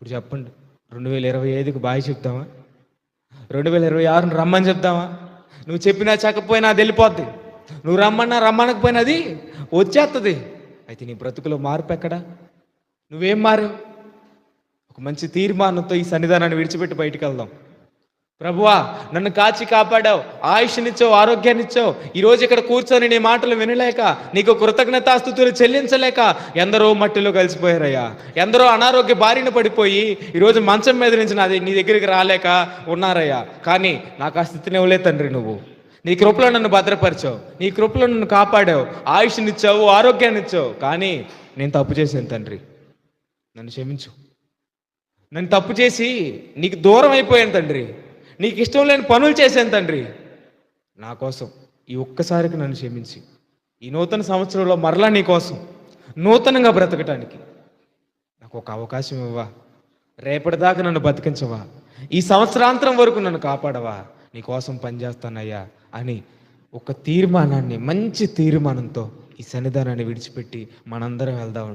ఇప్పుడు చెప్పండి, 2025కి బాయ్ చెప్తామా? 2026ని రమ్మని చెప్తామా? నువ్వు చెప్పినా చెప్పకపోయినా అది వెళ్ళిపోద్ది. నువ్వు రమ్మన్నా రమ్మనకపోయినా అది వచ్చేస్తుంది. అయితే నీ బ్రతుకులో మార్పు ఎక్కడా? నువ్వేం మారావు? ఒక మంచి తీర్మానంతో ఈ సన్నిధానాన్ని విడిచిపెట్టి బయటికి వెళ్దాం. ప్రభువా, నన్ను కాచి కాపాడావు, ఆయుష్నిచ్చావు, ఆరోగ్యాన్నిచ్చావు. ఈరోజు ఇక్కడ కూర్చొని నీ మాటలు వినలేక, నీకు కృతజ్ఞతాస్తుతులు చెల్లించలేక ఎందరో మట్టిలో కలిసిపోయారయ్యా. ఎందరో అనారోగ్య బారిన పడిపోయి ఈరోజు మంచం మీద నుంచి నీ దగ్గరికి రాలేక ఉన్నారయ్యా. కానీ నాకు ఆ స్థితిని ఇవ్వలేదు తండ్రి. నువ్వు నీ కృపలో నన్ను భద్రపరిచావు, నీ కృపలో నన్ను కాపాడావు, ఆయుష్నిచ్చావు, ఆరోగ్యాన్నిచ్చావు. కానీ నేను తప్పు చేశాను తండ్రి, నన్ను క్షమించు. నన్ను తప్పు చేసి నీకు దూరం అయిపోయాను తండ్రి, నీకు ఇష్టం లేని పనులు చేశాను తండ్రి. నా కోసం ఈ ఒక్కసారికి నన్ను క్షమించి ఈ నూతన సంవత్సరంలో మరలా నీ కోసం నూతనంగా బ్రతకటానికి నాకు ఒక అవకాశం ఇవ్వవా? రేపటిదాకా నన్ను బతికించవా? ఈ సంవత్సరాంతరం వరకు నన్ను కాపాడవా? నీ కోసం పనిచేస్తానయ్యా అని ఒక తీర్మానాన్ని, మంచి తీర్మానంతో ఈ సన్నిధానాన్ని విడిచిపెట్టి మనందరం వెళ్దాం.